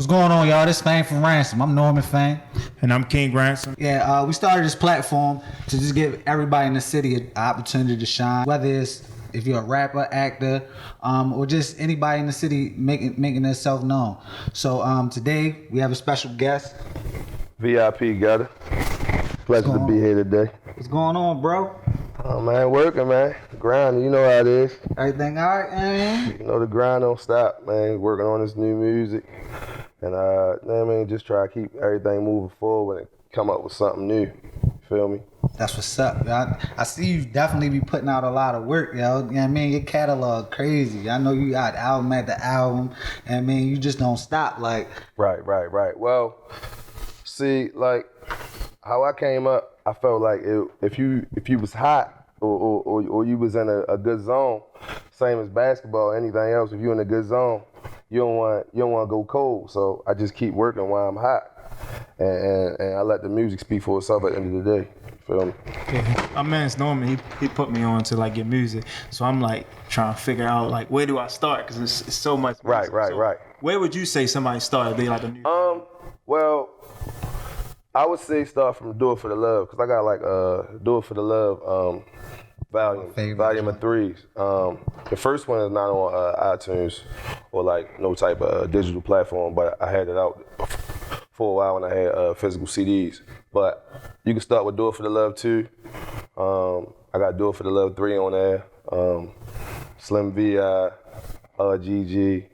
What's going on, y'all? This Fame from Ransom. I'm Norman Fame. And I'm King Ransom. Yeah, we started this platform to just give everybody in the city an opportunity to shine, whether it's if you're a rapper, actor, or just anybody in the city making themselves known. So today we have a special guest. VIPGutter. Pleasure to be here today. What's going on, bro? Oh man, working, man. Grinding, you know how it is. Everything all right, man? You know the grind don't stop, man. Working on this new music. And just try to keep everything moving forward and come up with something new. You feel me? That's what's up. I see you definitely be putting out a lot of work, yo. You know what I mean? Your catalog crazy. I know you got album after album, and I mean you just don't stop. Like Right. Well, see, like how I came up, I felt like if you was hot or you was in a good zone, same as basketball, anything else, if you in a good zone, you don't want to go cold. So I just keep working while I'm hot, and I let the music speak for itself at the end of the day. Feel me? Yeah, my man's Norman. He put me on to like your music, so I'm like trying to figure out like where do I start because it's so much. Music. Right. Where would you say somebody started? They like a new. Well, I would say start from Do It For The Love, because I got like Do It For The Love volume of threes. The first one is not on iTunes or like no type of digital platform, but I had it out for a while when I had physical CDs. But you can start with Do It For The Love 2. I got Do It For The Love 3 on there. Slim V.I., GG,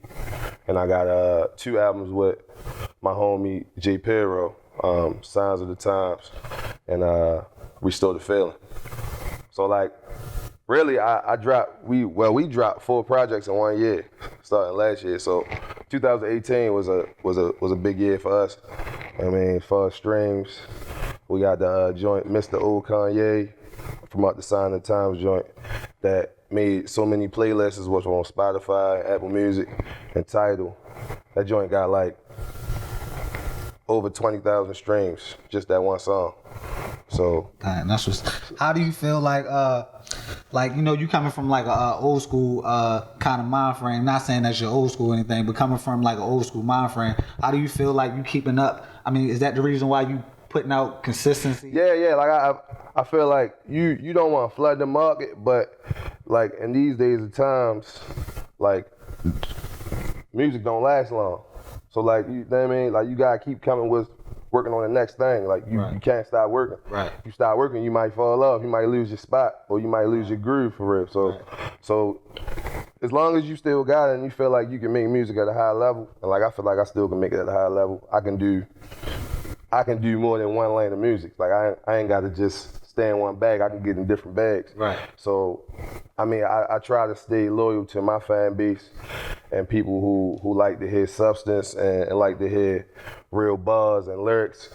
and I got 2 albums with my homie J. Pero, Signs of the Times, and Restore the Feeling. So like, really, we dropped 4 projects in 1 year, starting last year. So 2018 was a big year for us. I mean, as far as streams, we got the joint Mr. Old Kanye from out the Sign of the Times joint that made so many playlists, which on Spotify, Apple Music, and Tidal. That joint got like over 20,000 streams, just that one song. So, damn, that's what's. How do you feel like you know, you coming from like a old school kind of mind frame? Not saying that's your old school or anything, but coming from like an old school mind frame, how do you feel like you keeping up? I mean, is that the reason why you putting out consistency? Yeah. Like I feel like you don't want to flood the market, but like in these days of times, like music don't last long. So like, you know what I mean? Like you gotta keep coming with working on the next thing. Like you can't stop working. Right. If you stop working, you might fall off. You might lose your spot, or you might lose your groove for real. So as long as you still got it and you feel like you can make music at a high level, and like I feel like I still can make it at a high level, I can do more than one lane of music. Like I ain't gotta just stay in one bag. I can get in different bags. Right. So, I mean, I try to stay loyal to my fan base and people who like to hear substance and like to hear real bars and lyrics.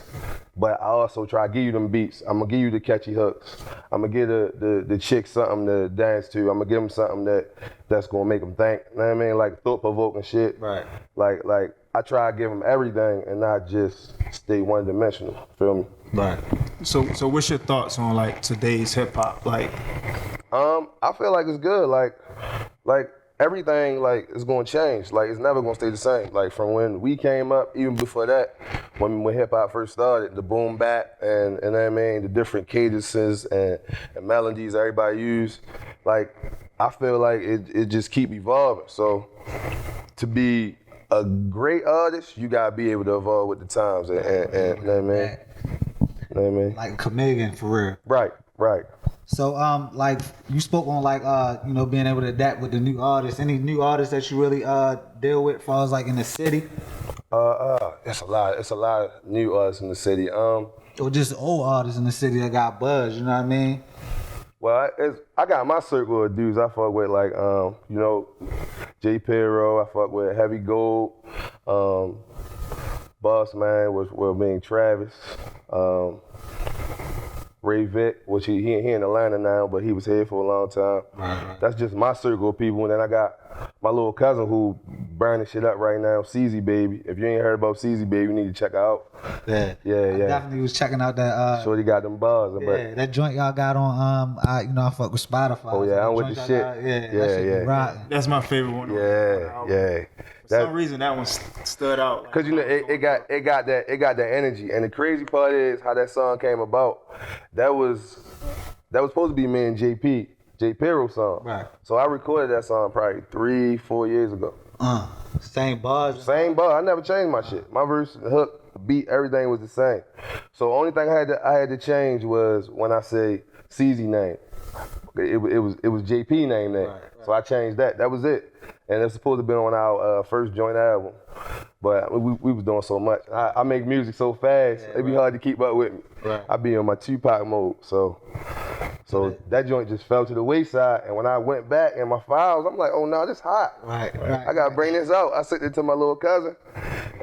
But I also try to give you them beats. I'm gonna give you the catchy hooks. I'm gonna give the chicks something to dance to. I'm gonna give them something that's gonna make them think. You know what I mean? Like thought-provoking shit. Right. Like I try to give them everything and not just stay one-dimensional. Feel me? Right. So what's your thoughts on like today's hip hop? Like, I feel like it's good. Like everything like is gonna change. Like it's never gonna stay the same. Like from when we came up, even before that, when hip hop first started, the boom bap and you know what I mean, the different cadences and melodies everybody used. Like I feel like it just keep evolving. So to be a great artist, you gotta be able to evolve with the times and you know what I mean? You know what I mean? Like a chameleon for real. Right. So like you spoke on like you know, being able to adapt with the new artists. Any new artists that you really deal with as far as like in the city? It's a lot of new artists in the city. Or just old artists in the city that got buzz, you know what I mean? Well, I got my circle of dudes I fuck with, like, you know, J. Pero, I fuck with Heavy Gold, Boss Man, which will mean Travis, Ray Vick, which he in Atlanta now, but he was here for a long time. Right. That's just my circle of people. And then I got my little cousin who burning shit up right now, CZ Baby. If you ain't heard about CZ Baby, you need to check her out. Yeah. I definitely was checking out that. Shorty got them bars. Yeah, that joint y'all got on. I fuck with Spotify. Oh yeah, so I'm with the shit. That shit be rocking. that's my favorite one. Yeah. some reason that one stood out. Cause you know it got that energy, and the crazy part is how that song came about. That was supposed to be me and J Pero's song. Right. So I recorded that song probably 3-4 years ago. Same bars. Same bar. I never changed my shit. My verse, the hook, the beat, everything was the same. So only thing I had to change was when I say CZ name. It was JP name. Right. So I changed that. That was it. And it's supposed to be on our first joint album. But we was doing so much. I make music so fast, it'd be hard to keep up with me. Right. I be on my Tupac mode. So that joint just fell to the wayside. And when I went back in my files, I'm like, oh no, this hot. Right. I gotta bring this out. I sent it to my little cousin,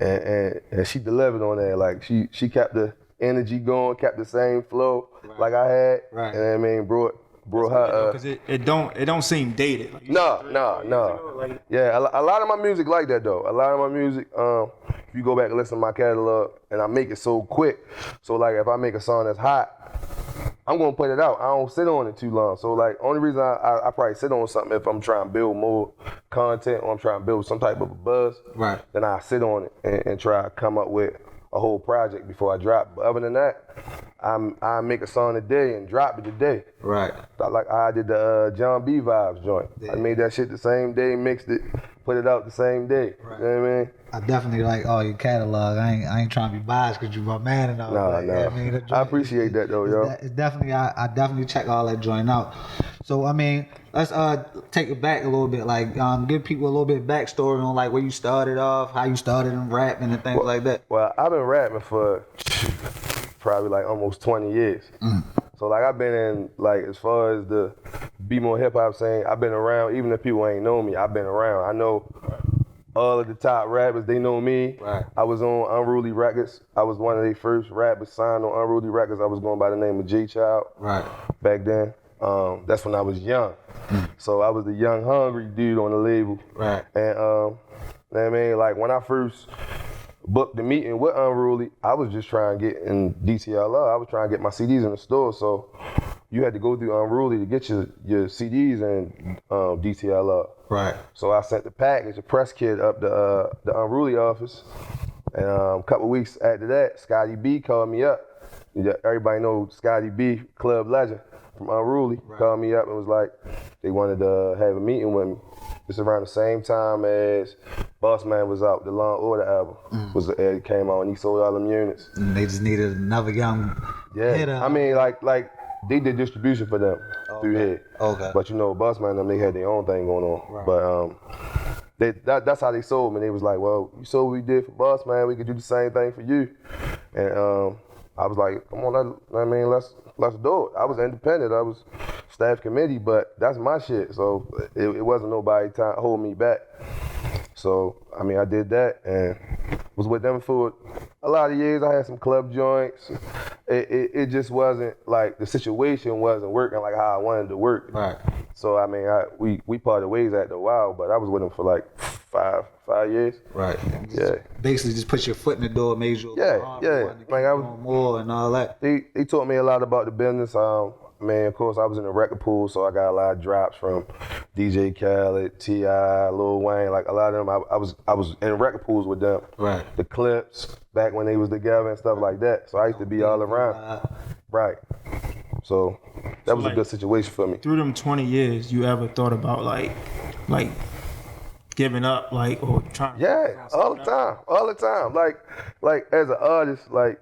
and she delivered on that. Like she kept the energy going, kept the same flow like I had. Right. And I mean, brought her. Because it don't seem dated. Like No. Like, yeah, a lot of my music like that though. A lot of my music, if you go back and listen to my catalog, and I make it so quick. So like if I make a song that's hot, I'm gonna put it out. I don't sit on it too long. So like only reason I probably sit on something if I'm trying to build more content or I'm trying to build some type of a buzz. Right. Then I sit on it and try to come up with a whole project before I drop. But other than that, I make a song a day and drop it today. Right. Like I did the John B Vibes joint. Yeah. I made that shit the same day, mixed it, put it out the same day. Right. You know what I mean? I definitely like all your catalog. I ain't trying to be biased because you my man and all that. No. I mean, I appreciate that though, yo. It's definitely, I definitely check all that joint out. So I mean, let's take it back a little bit. Like give people a little bit of backstory on like where you started off, how you started in rapping and things like that. Well, I've been rapping for probably like almost 20 years. So like I've been in like as far as the be more hip hop scene, I've been around. Even if people ain't know me, I've been around. I know all of the top rappers, they know me. Right. I was on Unruly Records. I was one of their first rappers signed on Unruly Records. I was going by the name of J Child. Right. Back then. That's when I was young. So I was the young hungry dude on the label. Right. And you know what I mean, like when I first booked the meeting with Unruly, I was just trying to get in DTLR. I was trying to get my CDs in the store. So you had to go through Unruly to get your CDs in DTLR. Right. So I sent the package, a press kit up the Unruly office. And a couple weeks after that, Scotty B called me up. Everybody knows Scotty B, club legend from Unruly, called me up and was like, they wanted to have a meeting with me. It's around the same time as Boss Man was out, the Law and Order album it came out and he sold all them units. And they just needed another young hitter. I mean, like they did distribution for them through here. Okay. But you know, Boss Man and them, they had their own thing going on. Right. But that's how they sold me. They was like, well, you saw what we did for Boss Man, we could do the same thing for you. And I was like, come on, let's do it. I was independent. I was staff committee, but that's my shit. So it wasn't nobody trying to hold me back. So, I mean, I did that and was with them for a lot of years. I had some club joints. It just wasn't like the situation wasn't working like how I wanted to work. Right. So, I mean, we parted ways after a while, but I was with them for like five years. Right. Basically, just put your foot in the door, made you like I was more and all that. They taught me a lot about the business. Man, of course, I was in the record pool, so I got a lot of drops from DJ Khaled, T.I., Lil Wayne. Like a lot of them, I was in record pools with them. Right. The Clips back when they was together and stuff like that. So I used to be all around. Right. So that was a good situation for me. Through them 20 years, you ever thought about like giving up, like, or trying? Yeah, all the time. Like as an artist, like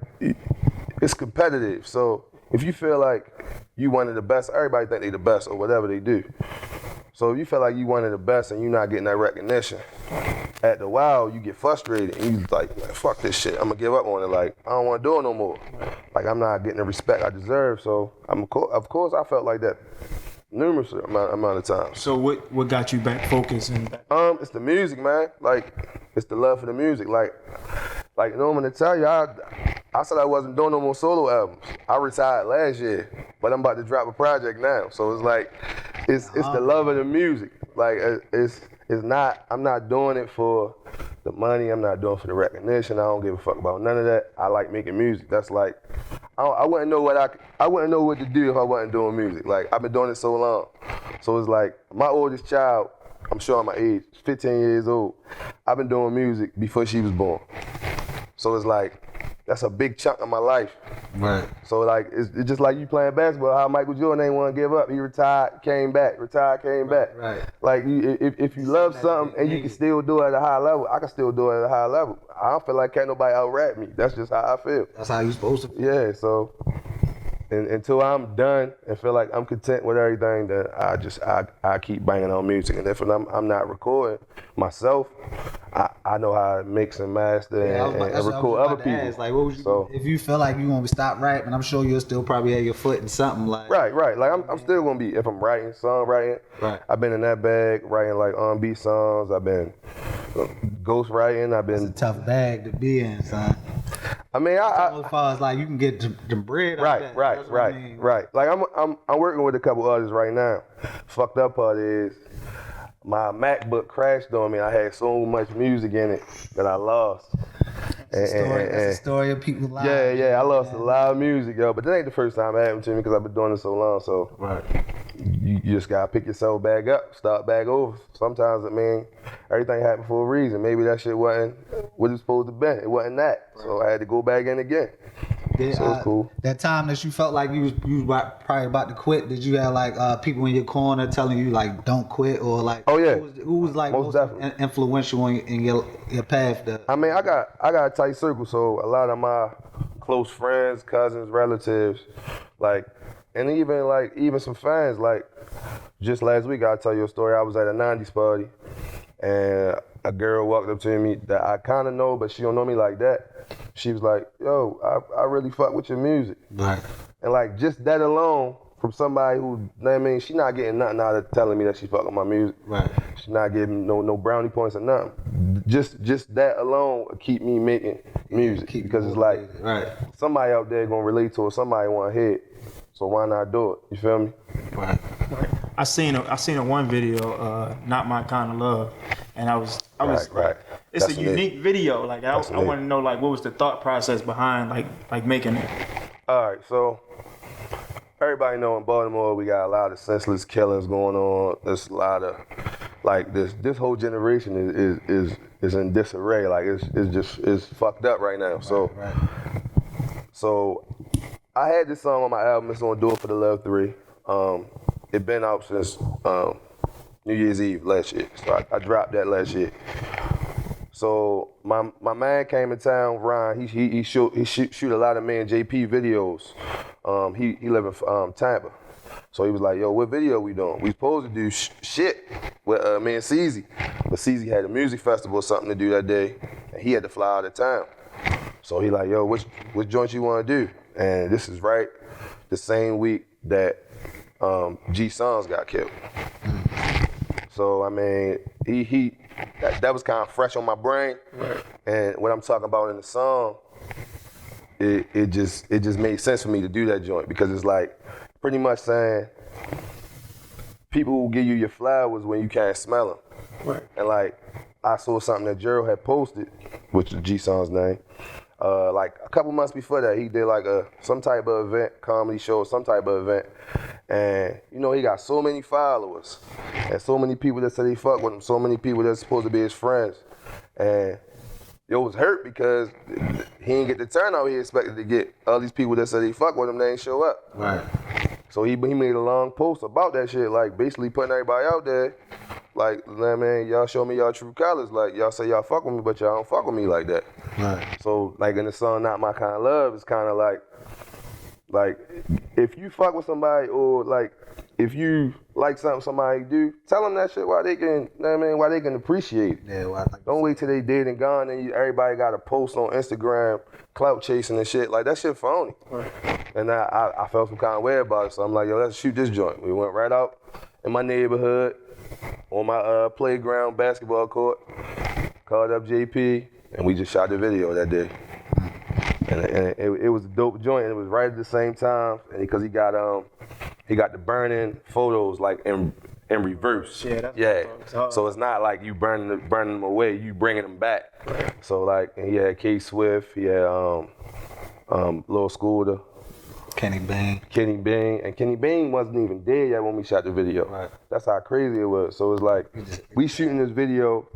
it's competitive. So if you feel like you one of the best, everybody think they the best or whatever they do. So if you feel like you one of the best and you're not getting that recognition, at the while you get frustrated and you like, man, fuck this shit, I'm gonna give up on it. Like I don't want to do it no more. Like I'm not getting the respect I deserve. So of course I felt like that numerous amount of times. So what got you back focused? It's the music, man. Like it's the love for the music. Like you know, I'm gonna tell you, I said I wasn't doing no more solo albums. I retired last year, but I'm about to drop a project now. So it's like, it's the love of the music. Like it's not, I'm not doing it for the money. I'm not doing it for the recognition. I don't give a fuck about none of that. I like making music. That's like, I wouldn't know what to do if I wasn't doing music. Like I've been doing it so long. So it's like my oldest child I'm showing my age, 15 years old. I've been doing music before she was born. So it's like, that's a big chunk of my life. Right. So like, it's just like you playing basketball, how Michael Jordan ain't want to give up. He retired, came back, back. Right. Like, if you love something and you can still do it at a high level, I can still do it at a high level. I don't feel like can't nobody out-rap me. That's just how I feel. That's how you supposed to feel. Yeah, so until I'm done and feel like I'm content with everything, then I keep banging on music. And if I'm not recording myself, I know how to mix and master and record other people. Ask, like, what would you do if you feel like you want to stop rapping? I'm sure you'll still probably have your foot in something like. Right. Like I'm still gonna be, if I'm writing, songwriting. Right. I've been in that bag, writing like R&B songs. I've been ghost writing. I've been. It's a tough bag to be in, son. I mean, as far as like you can get the bread. Right. Like I'm working with a couple others right now. Fucked up part is my MacBook crashed on me. I had so much music in it that I lost. That's the story of people lives. Yeah, I lost a lot of music, yo. But that ain't the first time it happened to me because I've been doing it so long. So right. You just gotta pick yourself back up, start back over. Sometimes, I mean, everything happened for a reason. Maybe that shit wasn't what it was supposed to be. It wasn't that. Right. So I had to go back in again. So it's cool. That time that you felt like you was probably about to quit, did you have like people in your corner telling you like don't quit, or like who was like most influential in your path? I mean, I got a tight circle, so a lot of my close friends, cousins, relatives, like, and even some fans, like just last week I'll tell you a story. I was at a 90s party and a girl walked up to me that I kind of know, but she don't know me like that. She was like, yo, I really fuck with your music. Right. And like just that alone from somebody who, I mean, she not getting nothing out of telling me that she fuck with my music. Right. She not getting no brownie points or nothing. Just that alone will keep me making music because it's like somebody out there gonna relate to it, somebody want to hear it. So why not do it? You feel me? Right. I seen a one video, Not My Kind of Love, and I was right. It's That's a unique video. Like I want to know like what was the thought process behind like making it. All right, so everybody know in Baltimore we got a lot of senseless killings going on. There's a lot of like this whole generation is in disarray. Like it's fucked up right now. So I had this song on my album. It's on Do It for the Love 3. It been out since New Year's Eve last year. So I dropped that last year. So my man came in town, Ryan. He shoot a lot of me and JP videos. He live in Tampa. So he was like, yo, what video we doing? We supposed to do shit with me and CZ. But CZ had a music festival or something to do that day, and he had to fly out of town. So he like, yo, what joint you want to do? And this is right the same week that G Sons got killed. So I mean, that was kind of fresh on my brain. Right. And what I'm talking about in the song, it just made sense for me to do that joint because it's like pretty much saying people will give you your flowers when you can't smell them. Right. And like I saw something that Gerald had posted, which is G Song's name. Like a couple months before that, he did like some type of event, comedy show, some type of event, and you know he got so many followers, and so many people that said they fuck with him, so many people that's supposed to be his friends, and yo was hurt because he didn't get the turnout he expected to get. All these people that said they fuck with him, they ain't show up. Right. So he made a long post about that shit, like basically putting everybody out there. Like, man, y'all show me y'all true colors. Like, y'all say y'all fuck with me, but y'all don't fuck with me like that. Right. So, like, in the song Not My Kind of Love, it's kind of like, if you fuck with somebody or, like, if you like something somebody do, tell them that shit while they can, why they can appreciate it. Yeah, don't wait till they dead and gone and everybody got a post on Instagram, clout chasing and shit. Like, that shit phony. Right. And I felt some kind of way about it. So I'm like, yo, let's shoot this joint. We went right out in my neighborhood, on my playground basketball court, called up JP, and we just shot the video that day. And it was a dope joint, and it was right at the same time, and because he got the burning photos like in reverse. Yeah. So it's not like you burning them away, you bringing them back. Right. So like, and he had K Swift, he had Lil Scooter, Kenny Bain. And Kenny Bain wasn't even dead yet when we shot the video. Right. That's how crazy it was. So it's like we shooting this video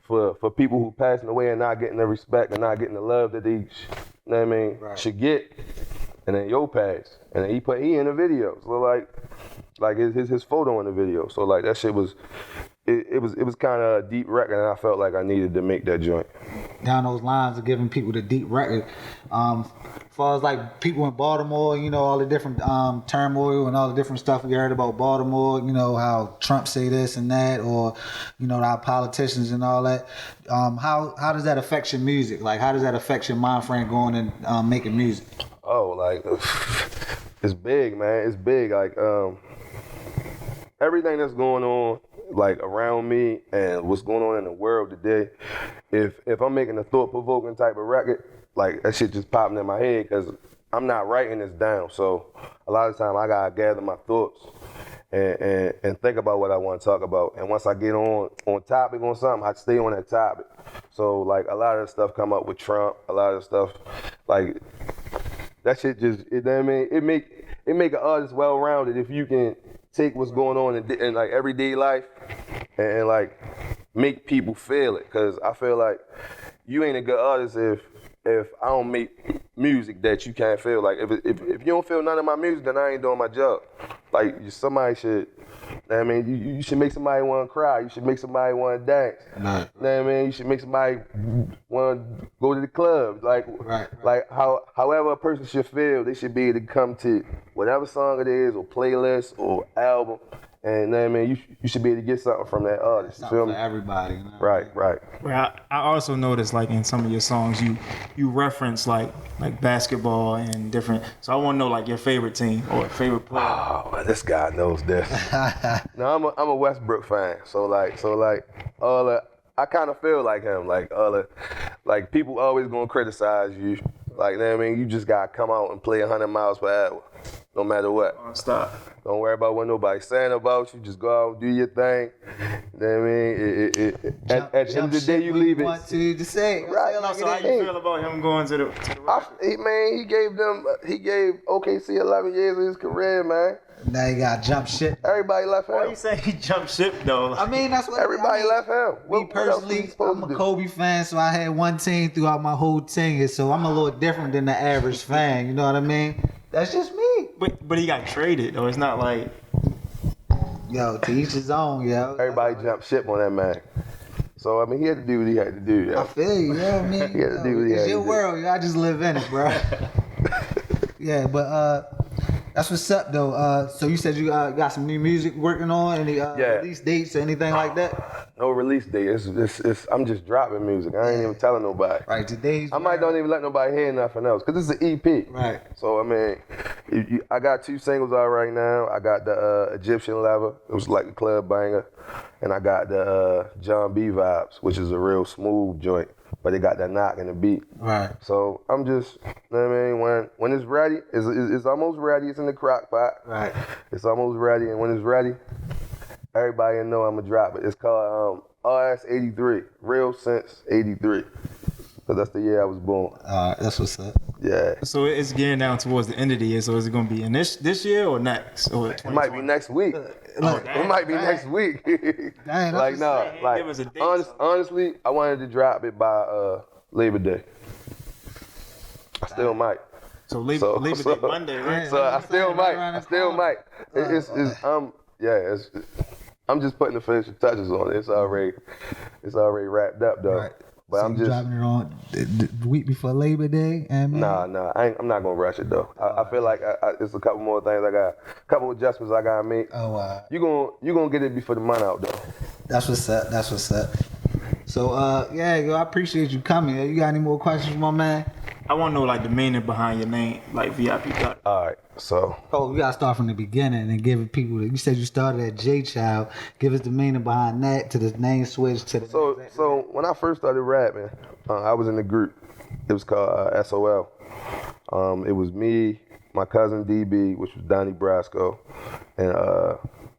for people who passing away and not getting the respect and not getting the love that they, you know what I mean, should get. And then Yo passed, and then he in the video. So like his photo in the video. So like that shit was, it was kind of a deep record, and I felt like I needed to make that joint. Down those lines of giving people the deep record. As far as like people in Baltimore, you know, all the different turmoil and all the different stuff we heard about Baltimore, you know, how Trump say this and that, or, you know, our politicians and all that. How does that affect your music? Like, how does that affect your mind frame going and making music? Oh, like, it's big, man. It's big. Like, everything that's going on, like, around me and what's going on in the world today, if I'm making a thought-provoking type of record, like, that shit just popping in my head because I'm not writing this down. So a lot of time I got to gather my thoughts and think about what I want to talk about. And once I get on topic on something, I stay on that topic. So, like, a lot of the stuff come up with Trump, a lot of the stuff, like, that shit just, you know what I mean? It make an artist well-rounded if you can take what's going on in like everyday life and like make people feel it. Cause I feel like you ain't a good artist if I don't make music that you can't feel. Like if you don't feel none of my music, then I ain't doing my job. Like somebody should, I mean, you should make somebody want to cry. You should make somebody want to dance. Right. You know what I mean? You should make somebody want to go to the club. Like, like however a person should feel, they should be able to come to whatever song it is, or playlist, or album. And you know what I mean? You should be able to get something from that artist. Something for everybody. You know? Right. Well, I also noticed, like, in some of your songs, you reference like basketball and different. So I want to know, like, your favorite team or favorite player. Oh, man, this guy knows this. No, I'm a Westbrook fan. So all the, I kind of feel like him. Like people always gonna criticize you. Like, you know what I mean? You just gotta come out and play 100 miles per hour, no matter what. Stop. Don't worry about what nobody's saying about you. Just go out and do your thing. You know what I mean? At the end of the day, you leave it. Want to say. Right. So how you feel about him going to the He gave OKC 11 years of his career, man. Now you got jump shit. Everybody left him. Why you say he jumped ship though? I mean, that's what Everybody left him. Me personally, I'm a Kobe fan, so I had one team throughout my whole tenure, so I'm a little different than the average fan. You know what I mean? That's just me. But he got traded though. It's not like, yo, to each his own, yo. Everybody jumped ship on that man. So I mean, he had to do what he had to do. Yo. I feel you. You know what I mean? He had to do what he had to do. It's your world. Yo. I just live in it, bro. Yeah, but that's what's up though. So you said you got some new music working on, any release dates or anything like that? No release date. It's I'm just dropping music. I ain't even telling nobody. Right, today's. I might don't even let nobody hear nothing else because it's an EP. Right. So I mean, I got 2 singles out right now. I got the Egyptian Leather. It was like a club banger, and I got the John B Vibes, which is a real smooth joint, but it got that knock in the beat. Right. So I'm just, you know what I mean? When it's ready, it's almost ready. It's in the crock pot. Right. It's almost ready, and when it's ready, everybody will know I'm gonna drop it. It's called RS83, Real Sense 83, because that's the year I was born. That's what's up. Yeah. so it's getting down towards the end of the year. So is it gonna be in this year or next? Or It might be next week. It might be next week. Dang, Like, no, like, Give us a date, honestly, I wanted to drop it by Labor Day. I still might. So Labor Day Monday, right? So I still might. I'm just putting the finishing touches on it. It's already wrapped up though. Right. But So I'm you just dropping it on the week before Labor Day, and nah. I'm not gonna rush it though. I feel like it's a couple more things a couple adjustments I gotta make. Oh, You gonna get it before the month out though. that's what's up. That's what's up. So yeah, yo, I appreciate you coming. You got any more questions, my man? I want to know like the meaning behind your name, like VIP-Gutter. All right, so Oh, we gotta start from the beginning and give people. You said you started at J Child. Give us the meaning behind that to the name switch to the. So when I first started rapping, I was in the group. It was called SOL. It was me, my cousin DB, which was Donnie Brasco, and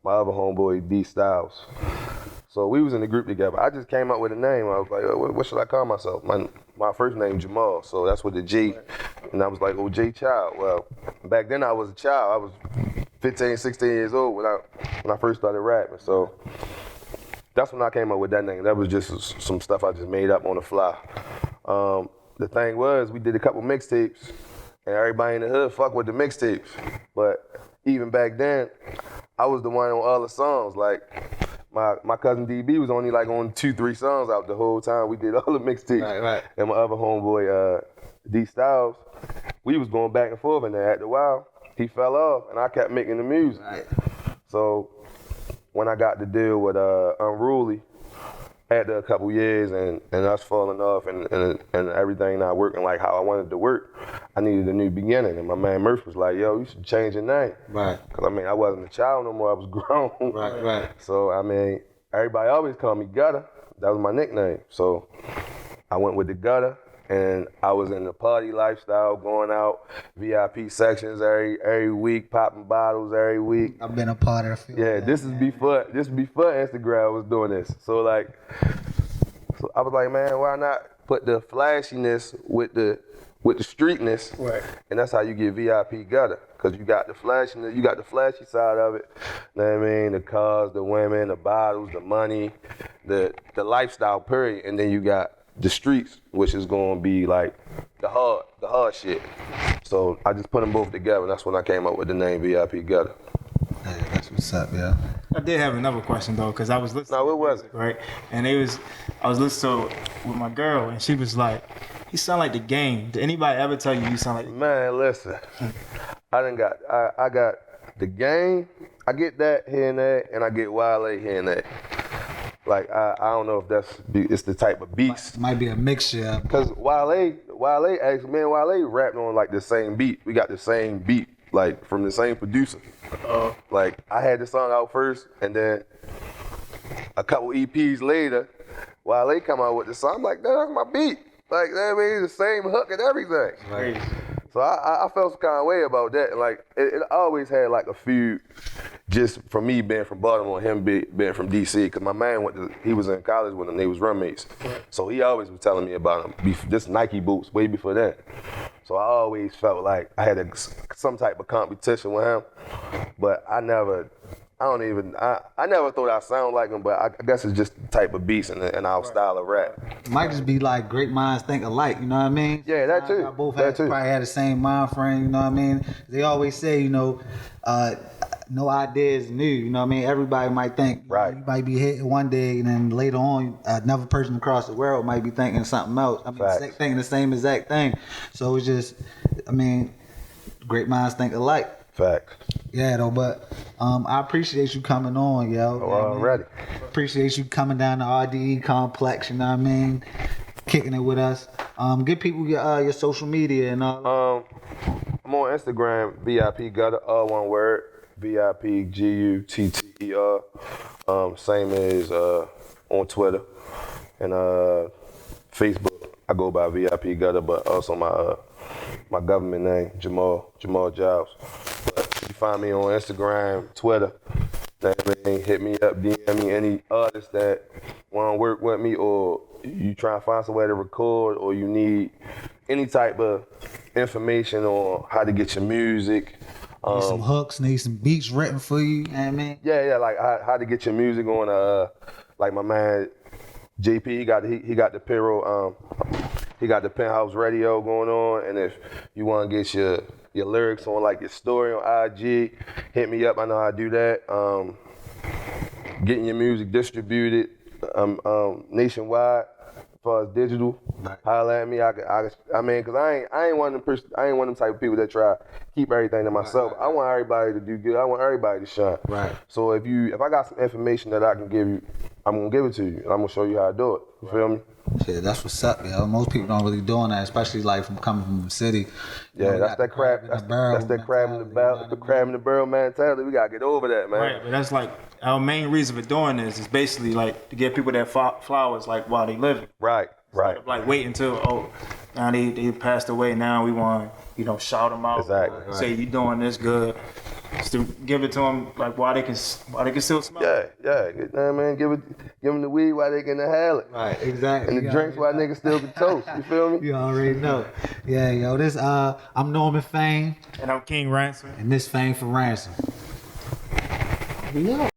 my other homeboy D Styles. So we was in the group together. I just came up with a name. I was like, what should I call myself? My first name Jamal, so that's with the G. And I was like, oh, J Child. Well, back then I was a child. I was 15, 16 years old when I first started rapping. So that's when I came up with that name. That was just some stuff I just made up on the fly. The thing was, we did a couple mixtapes, and everybody in the hood fuck with the mixtapes. But even back then, I was the one on all the songs. Like, my cousin DB was only like on 2-3 songs out the whole time. We did all the mixtapes. Right. And my other homeboy, D Styles, we was going back and forth, and then after a while, he fell off, and I kept making the music. Right. So when I got to deal with Unruly, after a couple years and us falling off and everything not working like how I wanted to work, I needed a new beginning. And my man Murph was like, yo, you should change your name. Right. Because, I mean, I wasn't a child no more. I was grown. Right. So, I mean, everybody always called me Gutter. That was my nickname. So I went with the Gutter. And I was in the party lifestyle, going out, VIP sections every week, popping bottles every week. I've been a part of it. Yeah, this is before Instagram was doing this. So I was like, man, why not put the flashiness with the streetness? Right. And that's how you get VIP Gutter. Cause you got the flashiness, you got the flashy side of it. You know what I mean? The cars, the women, the bottles, the money, the lifestyle period. And then you got the streets, which is gonna be like the hard shit. So I just put them both together, and that's when I came up with the name VIP Gutter. Hey, that's what's up, yeah. I did have another question though, because I was listening. No, it wasn't. Right, and I was listening to with my girl, and she was like, "He sound like The Game." Did anybody ever tell you sound like? Man, listen, I got The Game. I get that here and there, and I get Wale here and there. Like, I don't know if it's the type of beats. Might be a mixture. Because Wale actually, me and Wale rapped on like the same beat. We got the same beat, like from the same producer. Like, I had the song out first, and then a couple EPs later, Wale come out with the song. I'm like, that's my beat. Like, that means the same hook and everything. Right. So I felt some kind of way about that. And like, it always had like a feud just from me being from Baltimore and him being from DC. Because my man he was in college with him, they was roommates. Right. So he always was telling me about him, this Nike boots way before that. So I always felt like I had some type of competition with him. But I never thought I sound like him, but I guess it's just the type of beats and our style of rap. It might just be like great minds think alike, you know what I mean? Yeah, that too. Y'all both probably had the same mind frame, you know what I mean? They always say, no idea is new, you know what I mean? Everybody might think, right. You might be hitting one day, and then later on, another person across the world might be thinking something else. I mean, thinking the same exact thing. So it's just, great minds think alike. Facts. Yeah, though, but I appreciate you coming on, yo. Oh, already. Appreciate you coming down to RDE Complex, you know what I mean? Kicking it with us. Give people your social media and all. I'm on Instagram, VIP Gutter, all one word, VIPGUTTER. Same as on Twitter and Facebook. I go by VIP Gutter, but also my government name, Jamal Giles. But you find me on Instagram, Twitter. Hit me up, DM me any artists that want to work with me, or you try to find somewhere to record, or you need any type of information on how to get your music. Need some hooks, need some beats written for you, you know what I mean? Yeah, like how to get your music on. Like my man JP, he got the Pyro, he got the Penthouse Radio going on, and if you want to get your lyrics on like your story on IG, hit me up. I know how to do that. Getting your music distributed nationwide as far as digital. Right. Holla at me. I mean, cause I ain't one of them type of people that try to keep everything to myself. Right. I want everybody to do good. I want everybody to shine. Right. So if I got some information that I can give you, I'm gonna give it to you, and I'm gonna show you how to do it. You feel me? Shit, that's what's up, yo. Most people don't really doing that, especially like from coming from the city. Yeah, that's that crab. That's that crab in the barrel. The crab in the barrel mentality. We gotta get over that, man. Right, but that's like our main reason for doing this is basically like to give people their flowers like while they living. Right. Like wait until now they passed away. Now we want shout them out. Exactly. Say you doing this good. Still give it to them like while they can still smell. Yeah. You know what I mean? Give them the weed while they can inhale it. Right, exactly. And the drinks while niggas still can toast. You feel me? You already know. Yeah, yo, this I'm Norman Fame. And I'm King Ransom. And this Fame for Ransom. We out.